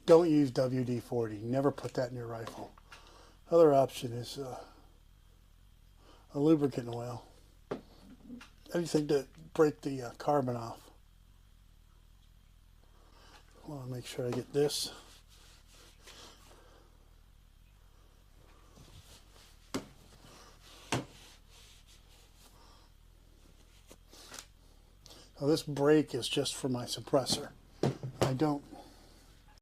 don't use WD-40. Never put that in your rifle. Other option is a lubricant oil. Anything to break the carbon off. I want to make sure I get this. Now this brake is just for my suppressor. I don't